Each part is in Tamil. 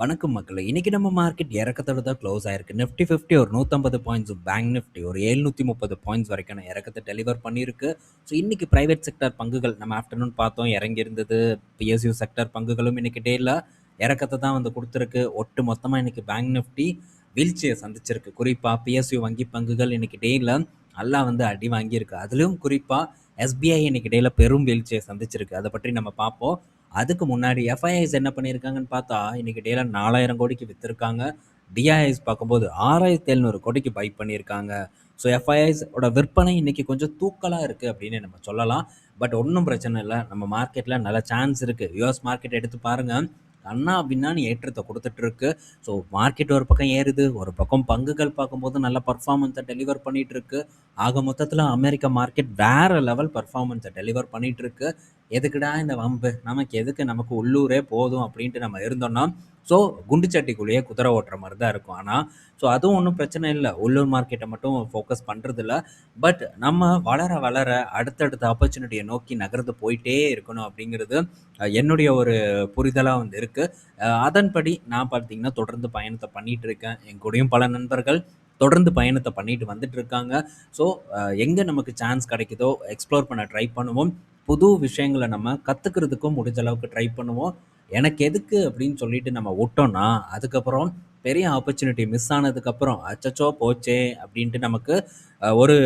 வணக்கம் மக்களே! இன்னைக்கு நம்ம மார்க்கெட் இறக்கத்தோட தான் க்ளோஸ் ஆயிருக்கு. நிஃப்டி 50 ஒரு 150 பாயிண்ட்ஸ், பேங்க் நிஃப்டி ஒரு 730 பாயிண்ட்ஸ் வரைக்கான இறக்கத்த டெலிவர் பண்ணியிருக்கு. ஸோ இன்னைக்கு பிரைவேட் செக்டார் பங்குகள் நம்ம ஆஃப்டர்நூன் பார்த்தோம் இறங்கியிருந்தது. பிஎஸ்யூ செக்டார் பங்குகளும் இன்னைக்கு டேல இறக்கத்த தான் வந்து குடுத்துருக்கு. ஒட்டு மொத்தமா இன்னைக்கு பேங்க் நிஃப்டி வீழ்ச்சிய சந்திச்சிருக்கு. குறிப்பா பிஎஸ்யூ வங்கி பங்குகள் இன்னைக்கு டேல நல்லா வந்து அடி வாங்கியிருக்கு. அதிலும் குறிப்பா எஸ்பிஐ இன்னைக்கு டேல பெரும் வீழ்ச்சிய சந்திச்சிருக்கு. அத பற்றி நம்ம பார்ப்போம். அதுக்கு முன்னாடி எஃப்ஐஐஸ் என்ன பண்ணியிருக்காங்கன்னு பார்த்தா, இன்னைக்கு டேல 4000 கோடிக்கு வித்திருக்காங்க. டிஐஎஸ் பார்க்கும்போது 6700 கோடிக்கு பை பண்ணியிருக்காங்க. ஸோ எஃப்ஐஐஸ் ஓட விற்பனை இன்னைக்கு கொஞ்சம் தூக்கலா இருக்கு அப்படின்னு நம்ம சொல்லலாம். பட் ஒண்ணும் பிரச்சனை இல்ல. நம்ம மார்க்கெட்ல நல்ல சான்ஸ் இருக்கு. யுஎஸ் மார்க்கெட் எடுத்து பாருங்க. கன்னா பின்னான்னு ஏற்றத்த குடுத்துட்டு இருக்கு. ஸோ மார்க்கெட் ஒரு பக்கம் ஏறுது. ஒரு பக்கம் பங்குகள் பார்க்கும்போது நல்ல பெர்ஃபார்மன்ஸ டெலிவர் பண்ணிட்டு இருக்கு. ஆக மொத்தத்துல அமெரிக்க மார்க்கெட் வேற லெவல் பெர்ஃபார்மன்ஸ டெலிவர் பண்ணிட்டு இருக்கு. எதுக்குடா இந்த வம்பு? நமக்கு எதுக்கு? நமக்கு உள்ளூரே போதும் அப்படின்ட்டு நம்ம இருந்தோம்னா, ஸோ குண்டு சட்டிக்குள்ளேயே குதிரை ஓட்டுற மாரி தான் இருக்கும். ஆனா, ஸோ அதுவும் ஒண்ணும் பிரச்சனை இல்ல. உள்ளூர் மார்க்கெட்ட மட்டும் ஃபோக்கஸ் பண்றதில்ல. பட் நம்ம வளர வளர அடுத்தடுத்த ஆப்பர்ச்சுனிட்டிய நோக்கி நகர்ந்து போயிட்டே இருக்கணும் அப்படிங்கிறது என்னுடைய ஒரு புரிதலா வந்து இருக்கு. அதன்படி நான் பார்த்தீங்கன்னா, தொடர்ந்து பயணத்த பண்ணிட்டு இருக்கேன். என் கூடயும் பல நண்பர்கள் தொடர்ந்து பயணத்த பண்ணிட்டு வந்துட்டு இருக்காங்க. ஸோ எங்க நமக்கு சான்ஸ் கிடைக்குதோ எக்ஸ்ப்ளோர் பண்ண ட்ரை பண்ணுவோம். புது விஷயங்கள நம்ம கத்துக்கிறதுக்கும் முடிஞ்ச அளவுக்கு ட்ரை பண்ணுவோம். எனக்கு எதுக்கு அப்படின்னு சொல்லிட்டு நம்ம விட்டோம்னா, அதுக்கப்புறம் பெரிய ஆப்பர்ச்சுனிட்டி மிஸ் ஆனதுக்கப்புறம், அச்சச்சோ! போச்சே! அப்படின்ட்டு நமக்கு ஒரு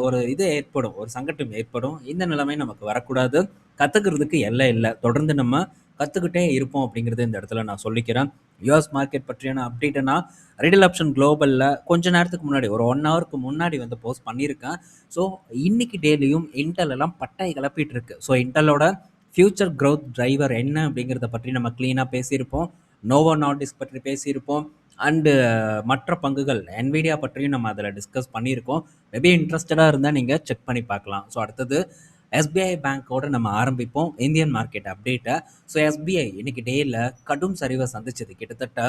ஒரு இது ஏற்படும். ஒரு சங்கடம் ஏற்படும். இந்த நிலைமை நமக்கு வரக்கூடாது. கத்துக்கிறதுக்கு எல்லை இல்ல. தொடர்ந்து நம்ம கத்துக்கிட்டே இருப்போம் அப்படிங்கிறத இந்த இடத்துல நான் சொல்லிக்கிறேன். யுஎஸ் மார்க்கெட் பற்றியான அப்டேட்ட நான் ரெடில் ஆப்ஷன் குளோபல்ல கொஞ்ச நேரத்துக்கு முன்னாடி ஒரு 1 ஹவருக்கு முன்னாடி வந்து போஸ்ட் பண்ணியிருக்கேன். ஸோ இன்னைக்கு டேலியும் இன்டெல் எல்லாம் பட்டைய கிளப்பிட்டு இருக்கு. ஸோ இன்டெலோட ஃபியூச்சர் growth டிரைவர் என்ன அப்படிங்கிறத பற்றி நம்ம கிளீனா பேசியிருப்போம். நோவோ நார்டிஸ்க் பற்றி பேசியிருப்போம். அண்டு மற்ற பங்குகள் NVIDIA பற்றியும் நம்ம அதில் டிஸ்கஸ் பண்ணியிருக்கோம். மேபி இன்ட்ரெஸ்டடாக இருந்தால் நீங்கள் செக் பண்ணி பார்க்கலாம். ஸோ அடுத்தது எஸ்பிஐ பேங்கோட நம்ம ஆரம்பிப்போம் இந்தியன் மார்க்கெட் அப்டேட்டை. ஸோ எஸ்பிஐ இன்னைக்கு டேல கடும் சரிவை சந்திச்சது. கிட்டத்தட்ட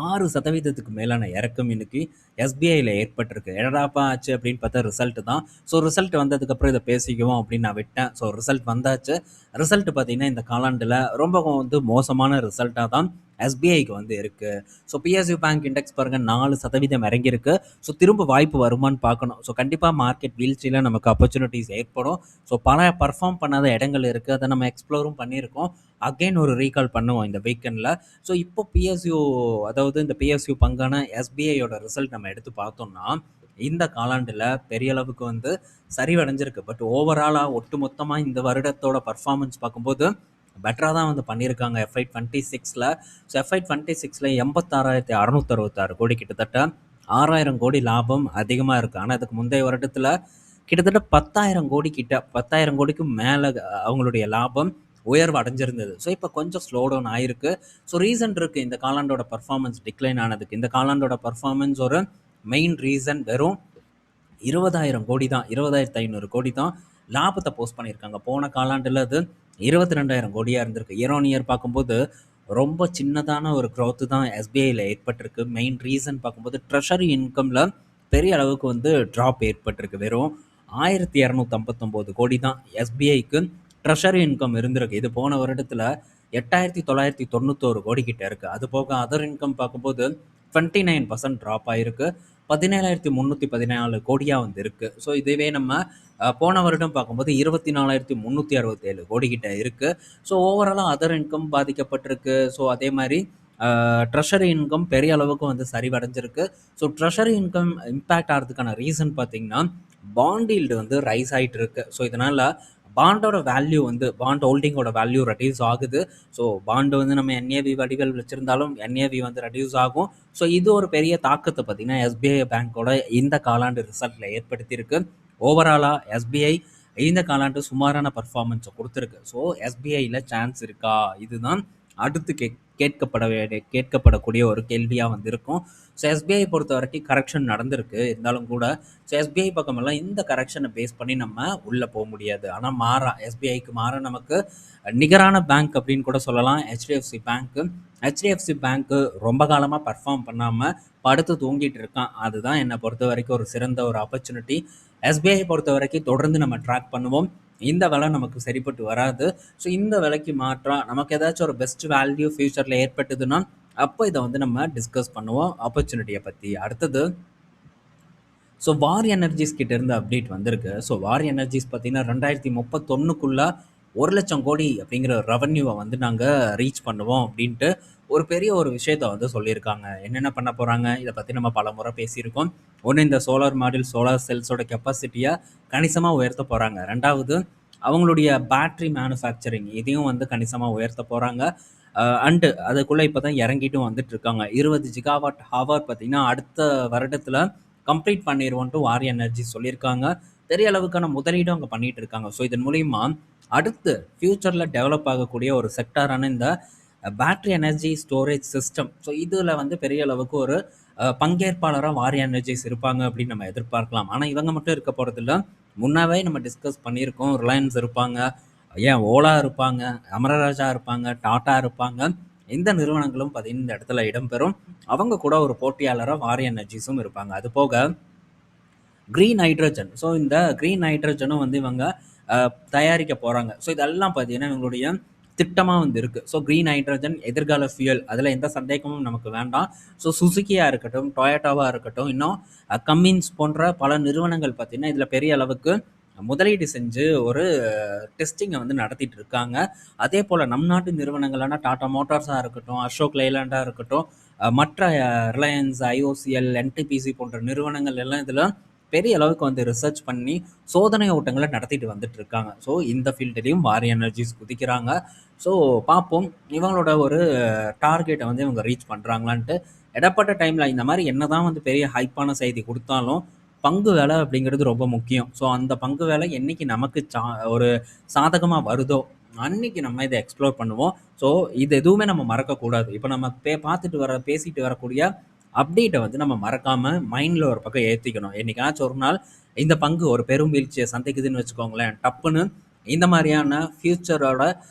6% மேலான இறக்கம் இன்னைக்கு எஸ்பிஐல ஏற்பட்டிருக்கு. என்னடாப்பா ஆச்சு அப்படின்னு பார்த்தா ரிசல்ட் தான். ஸோ ரிசல்ட் வந்ததுக்கப்புறம் இதை பேசிக்குவோம் அப்படின்னு நான் விட்டேன். ஸோ ரிசல்ட் வந்தாச்சு. ரிசல்ட் பார்த்தீங்கன்னா இந்த காலாண்டில் ரொம்ப வந்து மோசமான ரிசல்ட்டாக தான் எஸ்பிஐக்கு வந்து இருக்கு. ஸோ பிஎஸ்யூ பேங்க் இண்டெக்ஸ் பாருங்க 4% இறங்கியிருக்கு. ஸோ திரும்ப வாய்ப்பு வருமான்னு பார்க்கணும். ஸோ கண்டிப்பாக மார்க்கெட் வீழ்ச்சியில் நமக்கு ஆப்பர்ச்சுனிட்டிஸ் ஏற்படும். ஸோ பல பர்ஃபார்ம் பண்ணாத இடங்கள் இருக்குது. அதை நம்ம எக்ஸ்ப்ளோரும் பண்ணியிருக்கோம். அகைன் ஒரு ரீகால் பண்ணுவோம் இந்த வீக்கெண்டில். ஸோ இப்போ பிஎஸ்யூ அதாவது இந்த பிஎஸ்யூ பங்கான எஸ்பிஐயோட ரிசல்ட் நம்ம எடுத்து பார்த்தோம்னா, இந்த காலாண்டில் பெரிய அளவுக்கு வந்து சரிவடைஞ்சிருக்கு. பட் ஓவராலாக ஒட்டுமொத்தமாக இந்த வருடத்தோட பர்ஃபார்மன்ஸ் பார்க்கும்போது பெட்டராக தான் வந்து பண்ணியிருக்காங்க எஃப்ஐ 26ல். ஸோ எஃப்ஐ 26ல் 86,666 கோடி, கிட்டத்தட்ட 6000 கோடி லாபம் அதிகமாக இருக்குது. ஆனால் அதுக்கு முந்தைய வருடத்தில் கிட்டத்தட்ட 10,000 கோடி கிட்ட 10,000 கோடிக்கு மேலே அவங்களுடைய லாபம் உயர்வு அடைஞ்சிருந்தது. ஸோ இப்போ கொஞ்சம் ஸ்லோ டவுன் ஆயிருக்கு. ஸோ ரீசன் இருக்குது இந்த காலாண்டோட பர்ஃபார்மன்ஸ் டிக்ளைன் ஆனதுக்கு. இந்த காலாண்டோட பர்ஃபார்மன்ஸ் ஒரு மெயின் ரீசன் வெறும் 20,000 கோடி தான், 20,500 கோடி தான் லாபத்தை போஸ்ட் பண்ணியிருக்காங்க. போன காலாண்டில் அது 22,000 கோடியாக இருந்திருக்கு. இயர் ஆன் இயர் பார்க்கும்போது ரொம்ப சின்னதான ஒரு growth தான் எஸ்பிஐயில் ஏற்பட்டிருக்கு. மெயின் ரீசன் பார்க்கும்போது ட்ரெஷரி இன்கமில் பெரிய அளவுக்கு வந்து ட்ராப் ஏற்பட்டிருக்கு. வெறும் 1259 கோடி தான் எஸ்பிஐக்கு ட்ரெஷரி இன்கம் இருந்திருக்கு. இது போன வருடத்தில் 8,991 கோடி கிட்ட இருக்கு. அது போக அதர் இன்கம் பார்க்கும்போது 29% ட்ராப் ஆயிருக்கு. 17,314 கோடியா வந்து இருக்கு. ஸோ இதுவே நம்ம போன வருடம் பார்க்கும்போது 24,367 கோடி கிட்ட இருக்கு. ஸோ ஓவராலாக அதர் இன்கம் பாதிக்கப்பட்டிருக்கு. ஸோ அதே மாதிரி ட்ரெஷரி இன்கம் பெரிய அளவுக்கு வந்து சரிவடைஞ்சிருக்கு. ஸோ ட்ரெஷரி இன்கம் இம்பேக்ட் ஆகிறதுக்கான ரீசன் பார்த்தீங்கன்னா பாண்ட் ஈல்டு வந்து ரைஸ் ஆகிட்டு இருக்கு. ஸோ இதனால் பாண்டோட வேல்யூ வந்து பாண்ட் ஹோல்டிங்கோட வேல்யூ ரெடியூஸ் ஆகுது. ஸோ பாண்டு வந்து நம்ம என்ஏவி வடிவில் வச்சுருந்தாலும் என்ஏவி வந்து ரெடியூஸ் ஆகும். ஸோ இது ஒரு பெரிய தாக்கத்தை பார்த்தீங்கன்னா எஸ்பிஐ பேங்கோட இந்த காலாண்டு ரிசல்ட்டில் ஏற்படுத்தியிருக்கு. ஓவராலாக எஸ்பிஐ இந்த காலாண்டு சுமாரான பர்ஃபார்மன்ஸை கொடுத்துருக்கு. ஸோ எஸ்பிஐயில் சான்ஸ் இருக்கா? இதுதான் அடுத்து கேட்கப்படக்கூடிய ஒரு கேள்வியாக வந்து இருக்கும். ஸோ எஸ்பிஐ பொறுத்த வரைக்கும் கரெக்ஷன் நடந்திருக்கு. இருந்தாலும் கூட ஸோ எஸ்பிஐ பக்கமெல்லாம் இந்த கரெக்ஷனை பேஸ் பண்ணி நம்ம உள்ளே போக முடியாது. ஆனால் எஸ்பிஐக்கு நமக்கு நிகரான பேங்க் அப்படின்னு கூட சொல்லலாம் ஹெச்டிஎஃப்சி பேங்க்கு. ஹெச்டிஎஃப்சி பேங்க்கு ரொம்ப காலமாக பர்ஃபார்ம் பண்ணாமல் படுத்து தூங்கிட்டு இருக்கான். அதுதான் என்னை பொறுத்த வரைக்கும் ஒரு சிறந்த ஒரு ஆப்பர்ச்சுனிட்டி. எஸ்பிஐ பொறுத்த வரைக்கும் தொடர்ந்து நம்ம ட்ராக் பண்ணுவோம். இந்த விலை நமக்கு சரிப்பட்டு வராது. ஸோ இந்த விலைக்கு மாற்றா நமக்கு ஏதாச்சும் ஒரு பெஸ்ட் வேல்யூ ஃபியூச்சர்ல ஏற்பட்டதுன்னா, அப்போ இத வந்து நம்ம டிஸ்கஸ் பண்ணுவோம் ஆப்பர்ச்சுனிட்டிய பத்தி. அடுத்தது ஸோ வார் எனர்ஜீஸ் கிட்ட இருந்து அப்டேட் வந்திருக்கு. ஸோ வார் எனர்ஜீஸ் பார்த்தீங்கன்னா 2031க்குள்ள 1,00,000 கோடி அப்படிங்கிற ரெவென்யூவை வந்து நாங்கள் ரீச் பண்ணுவோம் அப்படின்ட்டு ஒரு பெரிய ஒரு விஷயத்த வந்து சொல்லியிருக்காங்க. என்னென்ன பண்ண போகிறாங்க இதை பற்றி நம்ம பல முறை பேசியிருக்கோம். ஒன்று, இந்த சோலார் மாடியூல் சோலார் செல்ஸோட கெப்பாசிட்டியை கணிசமாக உயர்த்த போகிறாங்க. ரெண்டாவது, அவங்களுடைய பேட்ரி மேனுஃபேக்சரிங் இதையும் வந்து கணிசமாக உயர்த்த போகிறாங்க. அண்டு அதுக்குள்ளே இப்போ தான் இறங்கிட்டும் வந்துட்டு இருக்காங்க. 20 ஜிகாவாட் ஹவர் பார்த்தீங்கன்னா அடுத்த வருடத்தில் கம்ப்ளீட் பண்ணிடுவோன்ட்டு வாரி எனர்ஜி சொல்லியிருக்காங்க. பெரிய அளவுக்கான முதலீடும் அங்கே பண்ணிட்டு இருக்காங்க. ஸோ இதன் மூலிமா அடுத்து ஃபியூச்சரில் டெவலப் ஆகக்கூடிய ஒரு செக்டாரான இந்த battery energy storage system, so இதில் வந்து பெரிய அளவுக்கு ஒரு பங்கேற்பாளராக வாரி எனர்ஜிஸ் இருப்பாங்க அப்படின்னு நம்ம எதிர்பார்க்கலாம். ஆனால் இவங்க மட்டும் இருக்க போகிறதில்ல. முன்னாவே நம்ம டிஸ்கஸ் பண்ணியிருக்கோம். ரிலையன்ஸ் இருப்பாங்க, ஏன் ஓலா இருப்பாங்க, அமரராஜா இருப்பாங்க, டாடா இருப்பாங்க. இந்த நிறுவனங்களும் பார்த்தீங்கன்னா இந்த இடத்துல இடம்பெறும். அவங்க கூட ஒரு போட்டியாளராக வாரி எனர்ஜிஸும் இருப்பாங்க. அது போக க்ரீன் ஹைட்ரஜன், ஸோ இந்த க்ரீன் ஹைட்ரஜனும் வந்து இவங்க தயாரிக்க போகிறாங்க. ஸோ இதெல்லாம் பார்த்தீங்கன்னா இவங்களுடைய திட்டமாக வந்து இருக்குது. ஸோ க்ரீன் ஹைட்ரஜன் எதிர்கால ஃபியூயல், அதில் எந்த சந்தேகமும் நமக்கு வேண்டாம். ஸோ சுசுக்கியாக இருக்கட்டும், டொயோட்டாவாக இருக்கட்டும், இன்னும் கம்மின்ஸ் போன்ற பல நிறுவனங்கள் பார்த்தீங்கன்னா இதில் பெரிய அளவுக்கு முதலீடு செஞ்சு ஒரு டெஸ்டிங்கை வந்து நடத்திட்டு இருக்காங்க. அதே போல் நம் நாட்டு நிறுவனங்களான டாடா மோட்டார்ஸாக இருக்கட்டும், அசோக் லைலாண்டாக இருக்கட்டும், மற்ற ரிலையன்ஸ், ஐஓசிஎல், என்டிபிசி போன்ற நிறுவனங்கள் எல்லாம் இதில் பெரிய அளவுக்கு வந்து ரிசர்ச் பண்ணி சோதனை ஓட்டங்களை நடத்திட்டு வந்துட்டு இருக்காங்க. ஸோ இந்த ஃபீல்டுலேயும் வாரி எனர்ஜிஸ் குதிக்கிறாங்க. ஸோ பார்ப்போம் இவங்களோட ஒரு டார்கெட்டை வந்து இவங்க ரீச் பண்ணுறாங்களான்ட்டு. இடப்பட்ட டைமில் இந்த மாதிரி என்னதான் வந்து பெரிய ஹைப்பான செய்தி கொடுத்தாலும் பங்கு வேலை அப்படிங்கிறது ரொம்ப முக்கியம். ஸோ அந்த பங்கு வேலை என்னைக்கு நமக்கு ஒரு சாதகமாக வருதோ அன்னைக்கு நம்ம இதை எக்ஸ்ப்ளோர் பண்ணுவோம். ஸோ இது எதுவுமே நம்ம மறக்கக்கூடாது. இப்போ நம்ம பேசிட்டு வரக்கூடிய அப்டேட்டை வந்து நம்ம மறக்காமல் மைண்டில் ஒரு பக்கம் ஏற்றிக்கணும். என்னைக்காச்சும் ஒரு நாள் இந்த பங்கு ஒரு பெரும் வீழ்ச்சியை சந்திக்குதுன்னு வச்சுக்கோங்களேன், டப்புன்னு இந்த மாதிரியான ஃபியூச்சரோட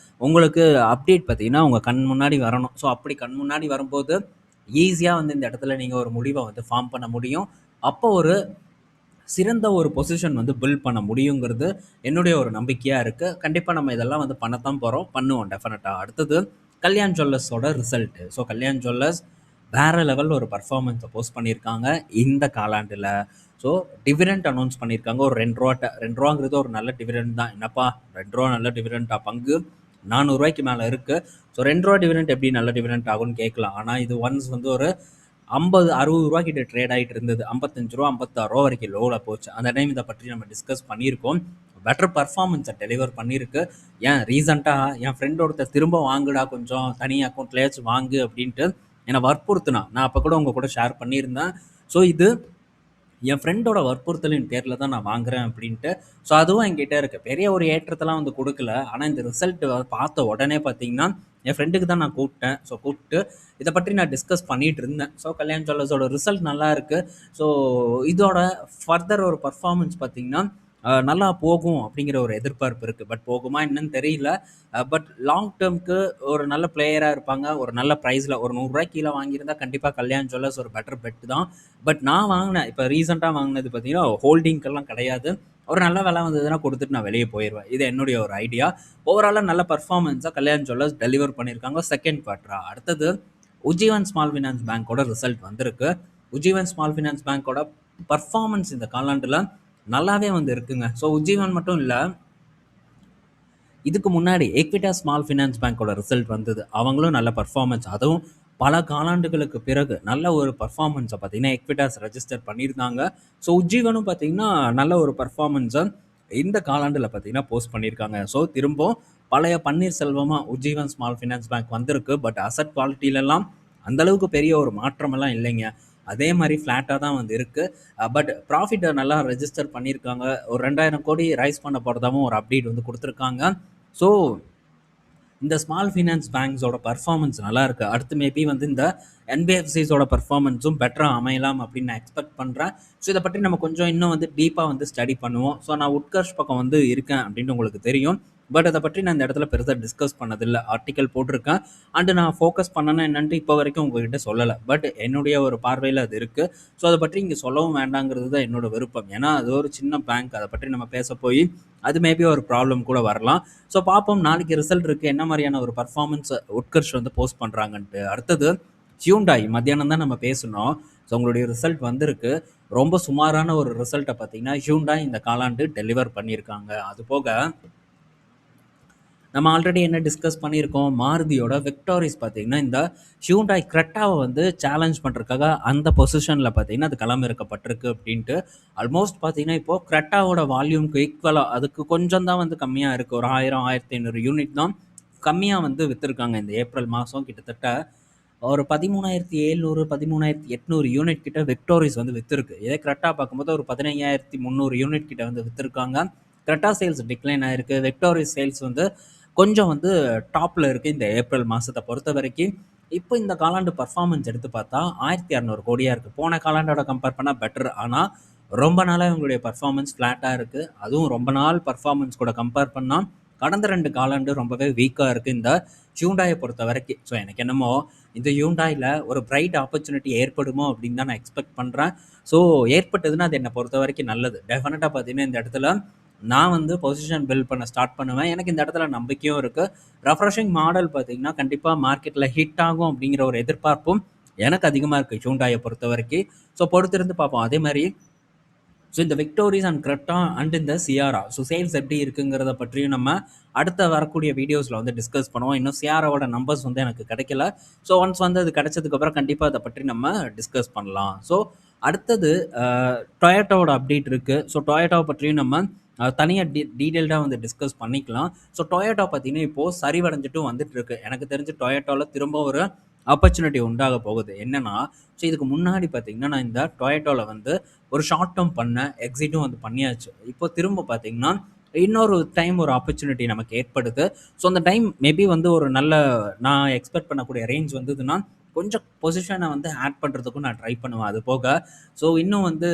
உங்களுக்கு அப்டேட் பார்த்தீங்கன்னா உங்கள் கண் முன்னாடி வரணும். ஸோ அப்படி கண் முன்னாடி வரும்போது ஈஸியாக வந்து இந்த இடத்துல நீங்கள் ஒரு முடிவை வந்து ஃபார்ம் பண்ண முடியும். அப்போ ஒரு சிறந்த ஒரு பொசிஷன் வந்து பில்ட் பண்ண முடியுங்கிறது என்னுடைய ஒரு நம்பிக்கையாக இருக்குது. கண்டிப்பாக நம்ம இதெல்லாம் வந்து பண்ணத்தான் போகிறோம், பண்ணுவோம் டெஃபினட்டாக. அடுத்தது கல்யாண் ஜுவல்லர்ஸோட ரிசல்ட்டு. ஸோ கல்யாண் ஜுவல்லர்ஸ் வேறு லெவலில் ஒரு பர்ஃபார்மன்ஸை போஸ்ட் பண்ணியிருக்காங்க இந்த காலாண்டில். ஸோ டிவிடெண்ட் அனௌன்ஸ் பண்ணியிருக்காங்க. ஒரு ₹2 ஒரு நல்ல டிவிடெண்ட் தான். என்னப்பா ₹2 நல்ல டிவிடெண்டா? பங்கு ₹400 மேலே இருக்குது. ஸோ ₹2 டிவிடெண்ட் எப்படி நல்ல டிவிடெண்ட் ஆகும்னு கேட்கலாம். ஆனால் இது ஒன்ஸ் வந்து ஒரு 50-60 கிட்ட ட்ரேட் ஆகிட்டு இருந்தது. ₹55 ₹56 வரைக்கும் லோவில் போச்சு. அந்த டைம் இதை பற்றி நம்ம டிஸ்கஸ் பண்ணியிருக்கோம். பெட்டர் பர்ஃபார்மன்ஸை டெலிவர் பண்ணியிருக்கு. ஏன் ரீசெண்டாக என் ஃப்ரெண்ட் ஒருத்தர் திரும்ப வாங்குடா, கொஞ்சம் தனி அக்கௌண்ட்லேயாச்சும் வாங்கு அப்படின்ட்டு என்னை வற்புறுத்தினா. நான் அப்போ கூட உங்கள் கூட ஷேர் பண்ணியிருந்தேன். ஸோ இது என் ஃப்ரெண்டோட வற்புறுத்தலின் பேரில் தான் நான் வாங்குறேன் அப்படின்ட்டு. ஸோ அதுவும் என்கிட்ட இருக்குது. பெரிய ஒரு ஏற்றத்தெல்லாம் வந்து கொடுக்கல. ஆனால் இந்த ரிசல்ட் பார்த்த உடனே பார்த்தீங்கன்னா என் ஃப்ரெண்டுக்கு தான் நான் கூப்பிட்டேன். ஸோ கூப்பிட்டு இதை பற்றி நான் டிஸ்கஸ் பண்ணிகிட்டு இருந்தேன். ஸோ கல்யாண் ஜுவல்லர்ஸோட ரிசல்ட் நல்லா இருக்குது. ஸோ இதோட ஃபர்தர் ஒரு பர்ஃபார்மன்ஸ் பார்த்தீங்கன்னா நல்லா போகும் அப்படிங்கிற ஒரு எதிர்பார்ப்பு இருக்குது. பட் போகுமா என்னன்னு தெரியல. பட் லாங் டேர்முக்கு ஒரு நல்ல பிளேயராக இருப்பாங்க. ஒரு நல்ல ப்ரைஸில் ஒரு ₹100 கீழே வாங்கியிருந்தா கண்டிப்பாக கல்யாண் ஜுவல்லர்ஸ் ஒரு பெட்டர் பெட் தான். பட் நான் வாங்கினேன், இப்போ ரீசெண்டாக வாங்கினது பார்த்தீங்கன்னா ஹோல்டிங்கெல்லாம் கிடையாது. ஒரு நல்ல விலை வந்ததுன்னா கொடுத்துட்டு நான் வெளியே போயிடுவேன். இது என்னுடைய ஒரு ஐடியா. ஓவராலாக நல்ல பர்ஃபார்மன்ஸாக கல்யாண் ஜுவல்லர்ஸ் டெலிவர் பண்ணியிருக்காங்க செகண்ட் குவார்ட்டரா. அடுத்தது உஜ்ஜீவன் ஸ்மால் ஃபினான்ஸ் பேங்கோட ரிசல்ட் வந்திருக்கு. உஜ்ஜீவன் ஸ்மால் ஃபினான்ஸ் பேங்கோட பர்ஃபார்மன்ஸ் இந்த காலாண்டில் நல்லாவே வந்து இருக்குங்க. ஸோ உஜ்ஜீவன் மட்டும் இல்லை, இதுக்கு முன்னாடி எக்விட்டா ஸ்மால் ஃபினான்ஸ் பேங்கோட ரிசல்ட் வந்தது. அவங்களும் நல்ல பர்ஃபார்மன்ஸ், அதுவும் பல காலாண்டுகளுக்கு பிறகு நல்ல ஒரு பர்ஃபார்மன்ஸை பார்த்தீங்கன்னா எக்விட்டாஸ் ரெஜிஸ்டர் பண்ணியிருந்தாங்க. ஸோ உஜ்ஜீவனும் பார்த்தீங்கன்னா நல்ல ஒரு பர்ஃபார்மன்ஸை இந்த காலாண்டில் பார்த்தீங்கன்னா போஸ்ட் பண்ணியிருக்காங்க. ஸோ திரும்ப பழைய பன்னீர்செல்வமாக உஜ்ஜீவன் ஸ்மால் ஃபினான்ஸ் பேங்க் வந்திருக்கு. பட் அசட் குவாலிட்டியிலலாம் அந்தளவுக்கு பெரிய ஒரு மாற்றமெல்லாம் இல்லைங்க. அதே மாதிரி ஃப்ளாட்டாக தான் வந்து இருக்குது. பட் ப்ராஃபிட்டை நல்லா ரெஜிஸ்டர் பண்ணியிருக்காங்க. ஒரு 2000 கோடி ரைஸ் பண்ண போகிறதாவும் ஒரு அப்டேட் வந்து கொடுத்துருக்காங்க. ஸோ இந்த ஸ்மால் ஃபினான்ஸ் பேங்க்ஸோட பர்ஃபார்மன்ஸ் நல்லா இருக்குது. அடுத்து மேபி வந்து இந்த என்பிஎஃப்சிஸோட பர்ஃபார்மன்ஸும் பெட்டராக அமையலாம் அப்படின்னு நான் எக்ஸ்பெக்ட் பண்ணுறேன். ஸோ இதை பற்றி நம்ம கொஞ்சம் இன்னும் வந்து டீப்பாக வந்து ஸ்டடி பண்ணுவோம். ஸோ நான் உட்கர்ஷ் பக்கம் வந்து இருக்கேன் அப்படின்னு உங்களுக்கு தெரியும். பட் அதை பற்றி நான் இந்த இடத்துல பெருசாக டிஸ்கஸ் பண்ணதில்லை. ஆர்டிக்கல் போட்டிருக்கேன். அண்டு நான் ஃபோக்கஸ் பண்ணேன்னா என்னன்ட்டு இப்போ வரைக்கும் உங்ககிட்ட சொல்லலை. பட் என்னுடைய ஒரு பார்வையில் அது இருக்குது. ஸோ அதை பற்றி இங்கே சொல்லவும் வேண்டாங்கிறது தான் என்னோட விருப்பம். ஏன்னா அது ஒரு சின்ன பேங்க். அதை பற்றி நம்ம பேச போய் அது மேபி ஒரு ப்ராப்ளம் கூட வரலாம். ஸோ பார்ப்போம் நாளைக்கு ரிசல்ட் இருக்குது, என்ன மாதிரியான ஒரு பர்ஃபார்மன்ஸ் உட்கர்ஷ் வந்து போஸ்ட் பண்ணுறாங்கன்ட்டு. அடுத்தது ஹியூண்டாய் மத்தியானம் தான் நம்ம பேசணும். ஸோ உங்களுடைய ரிசல்ட் வந்திருக்கு. ரொம்ப சுமாரான ஒரு ரிசல்ட்டை பார்த்தீங்கன்னா ஹியூண்டாய் இந்த காலாண்டு டெலிவர் பண்ணியிருக்காங்க. அது போக நம்ம ஆல்ரெடி என்ன டிஸ்கஸ் பண்ணியிருக்கோம், மாருதியோட விக்டாரிஸ் பார்த்தீங்கன்னா இந்த ஹியூண்டாய் கிரெட்டாவை வந்து சேலஞ்ச் பண்ணுறதுக்காக அந்த பொசிஷனில் பார்த்தீங்கன்னா அது களமிறக்கப்பட்டிருக்கு அப்படின்ட்டு. ஆல்மோஸ்ட் பார்த்தீங்கன்னா இப்போது கிரெட்டாவோட வால்யூம்க்கு ஈக்குவலாக அதுக்கு கொஞ்சம் தான் வந்து கம்மியாக இருக்குது. ஒரு 1000 1500 யூனிட் தான் கம்மியாக வந்து விற்றுருக்காங்க இந்த ஏப்ரல் மாதம். கிட்டத்தட்ட ஒரு 13,700 13,800 யூனிட் கிட்ட விக்டோரிஸ் வந்து விற்றுருக்கு. இதே கிரெட்டா பார்க்கும்போது ஒரு 15,300 யூனிட் கிட்ட வந்து விற்றுருக்காங்க. கிரெட்டா சேல்ஸ் டிக்ளைன் ஆயிருக்கு. விக்டோரிஸ் சேல்ஸ் வந்து கொஞ்சம் வந்து டாப்பில் இருக்குது இந்த ஏப்ரல் மாதத்தை பொறுத்த வரைக்கும். இப்போ இந்த காலாண்டு பர்ஃபார்மன்ஸ் எடுத்து பார்த்தா 1,600 கோடியாக இருக்குது. போன காலாண்டோட கம்பேர் பண்ணால் பெட்டர். ஆனால் ரொம்ப நாளாக இவங்களுடைய பர்ஃபார்மன்ஸ் ஃப்ளாட்டாக இருக்குது. அதுவும் ரொம்ப நாள் பர்ஃபார்மன்ஸ் கூட கம்பேர் பண்ணால் கடந்த 2 காலாண்டு ரொம்பவே வீக்காக இருக்குது இந்த ஹியூண்டாயை பொறுத்த வரைக்கும். ஸோ எனக்கு என்னமோ இந்த ஹியூண்டாயில் ஒரு பிரைட் ஆப்பர்ச்சுனிட்டி ஏற்படுமோ அப்படின்னு தான் நான் எக்ஸ்பெக்ட் பண்ணுறேன். ஸோ ஏற்பட்டதுன்னா அது என்னை பொறுத்த வரைக்கும் நல்லது. டெஃபினட்டாக பார்த்தீங்கன்னா இந்த இடத்துல நான் வந்து பொசிஷன் பில்ட் பண்ண ஸ்டார்ட் பண்ணுவேன். எனக்கு இந்த இடத்துல நம்பிக்கையும் இருக்குது. ரெஃப்ரெஷிங் மாடல் பார்த்தீங்கன்னா கண்டிப்பாக மார்க்கெட்டில் ஹிட் ஆகும் அப்படிங்கிற ஒரு எதிர்பார்ப்பும் எனக்கு அதிகமாக இருக்குது ஹியூண்டாயை பொறுத்த வரைக்கும். ஸோ பொறுத்திருந்து பார்ப்போம். அதே மாதிரி ஸோ இந்த விக்டோரிஸ் அண்ட் கிரெட்டா அண்ட் இந்த சியாரா ஸோ சேல்ஸ் எப்படி இருக்குங்கிறத பற்றியும் நம்ம அடுத்த வரக்கூடிய வீடியோஸில் வந்து டிஸ்கஸ் பண்ணுவோம். இன்னும் சியாராவோட நம்பர்ஸ் வந்து எனக்கு கிடைக்கல. ஸோ ஒன்ஸ் வந்து அது கிடைச்சதுக்கப்புறம் கண்டிப்பாக அதை பற்றி நம்ம டிஸ்கஸ் பண்ணலாம். ஸோ அடுத்தது டொயோட்டாவோட அப்டேட் இருக்குது. ஸோ டொயோட்டாவை பற்றியும் நம்ம தனியாக டீட்டெயில்டாக வந்து டிஸ்கஸ் பண்ணிக்கலாம். ஸோ டொயோட்டா பார்த்தீங்கன்னா இப்போது சரிவடைஞ்சிட்டும் வந்துட்டு இருக்கு. எனக்கு தெரிஞ்சு டொயோட்டாவில் திரும்ப ஒரு ஆப்பர்ச்சுனிட்டி உண்டாக போகுது. என்னன்னா ஸோ இதுக்கு முன்னாடி பார்த்தீங்கன்னா நான் இந்த டொயோட்டாவில் வந்து ஒரு ஷார்ட் டேர்ம் பண்ணேன். எக்ஸிட்டும் வந்து பண்ணியாச்சு. இப்போ திரும்ப பார்த்தீங்கன்னா இன்னொரு டைம் ஒரு ஆப்பர்ச்சுனிட்டி நமக்கு ஏற்படுது. ஸோ அந்த டைம் மேபி வந்து ஒரு நல்ல நான் எக்ஸ்பெக்ட் பண்ணக்கூடிய ரேஞ்ச் வந்ததுன்னா கொஞ்சம் பொசிஷனை வந்து ஆட் பண்ணுறதுக்கும் நான் ட்ரை பண்ணுவேன். அது போக ஸோ இன்னும் வந்து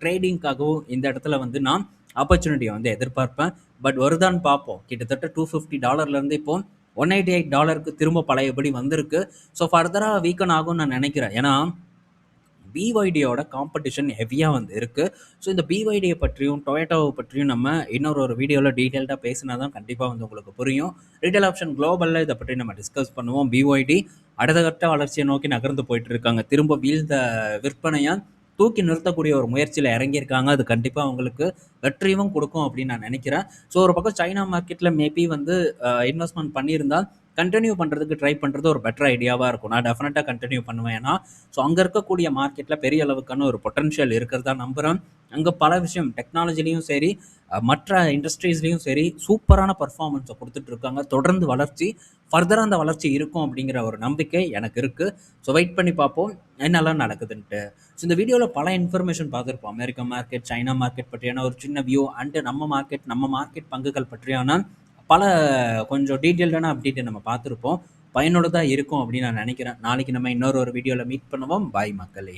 ட்ரேடிங்காகவும் இந்த இடத்துல வந்து நான் ஆப்பர்ச்சுனிட்டியை வந்து எதிர்பார்ப்பேன். பட் வருதான்னு பார்ப்போம். கிட்டத்தட்ட $250 இப்போ $188 திரும்ப பழையபடி வந்திருக்கு. ஸோ ஃபர்தராக வீக்கன் ஆகும்னு நான் நினைக்கிறேன். ஏன்னா பிஒய்டியோட காம்படிஷன் ஹெவியாக வந்து இருக்குது. ஸோ இந்த பிஒய்டியை பற்றியும் டொயோட்டாவை பற்றியும் நம்ம இன்னொரு வீடியோவில் டீட்டெயில்டாக பேசினா தான் கண்டிப்பாக வந்து உங்களுக்கு புரியும். ரீட்டைல் ஆப்ஷன் குளோபலில் இதை பற்றி நம்ம டிஸ்கஸ் பண்ணுவோம். பிஒய்டி அடுத்த கட்ட வளர்ச்சியை நோக்கி நகர்ந்து போயிட்டு இருக்காங்க. திரும்ப வீழ்ந்த விற்பனையை தூக்கி நிறுத்தக்கூடிய ஒரு முயற்சியில் இறங்கியிருக்காங்க. அது கண்டிப்பாக அவங்களுக்கு வெற்றியும் கொடுக்கும் அப்படின்னு நான் நினைக்கிறேன். ஸோ ஒரு பக்கம் சைனா மார்க்கெட்டில் மேபி வந்து இன்வெஸ்ட்மெண்ட் பண்ணியிருந்தால் கண்டினியூ பண்ணுறதுக்கு ட்ரை பண்ணுறது ஒரு பெட்டர் ஐடியாவாக இருக்கும். நான் டெஃபினட்டாக கண்டினியூ பண்ணுவேன். ஏன்னா ஸோ அங்கே இருக்கக்கூடிய மார்க்கெட்டில் பெரிய அளவுக்கான ஒரு பொட்டன்ஷியல் இருக்கிறதா நம்புகிறேன். அங்கே பல விஷயம் டெக்னாலஜிலையும் சரி மற்ற இண்டஸ்ட்ரீஸ்லேயும் சரி சூப்பரான பர்ஃபார்மன்ஸை கொடுத்துட்ருக்காங்க. தொடர்ந்து வளர்ச்சி ஃபர்தராக அந்த வளர்ச்சி இருக்கும் அப்படிங்கிற ஒரு நம்பிக்கை எனக்கு இருக்குது. ஸோ வெயிட் பண்ணி பார்ப்போம் என்னெல்லாம் நடக்குதுன்ட்டு. ஸோ இந்த வீடியோவில் பல இன்ஃபர்மேஷன் பார்த்துருப்போம். அமெரிக்கா மார்க்கெட், சைனா மார்க்கெட் பற்றியான ஒரு சின்ன வியூ அண்டு நம்ம மார்க்கெட் பங்குகள் பற்றியான பல கொஞ்சம் டீட்டெயில்டான அப்டேட்டை நம்ம பார்த்துருப்போம். பயனுள்ளதாக இருக்கும் அப்படின்னு நான் நினைக்கிறேன். நாளைக்கு நம்ம இன்னொரு வீடியோவில் மீட் பண்ணுவோம். பாய் மக்களே.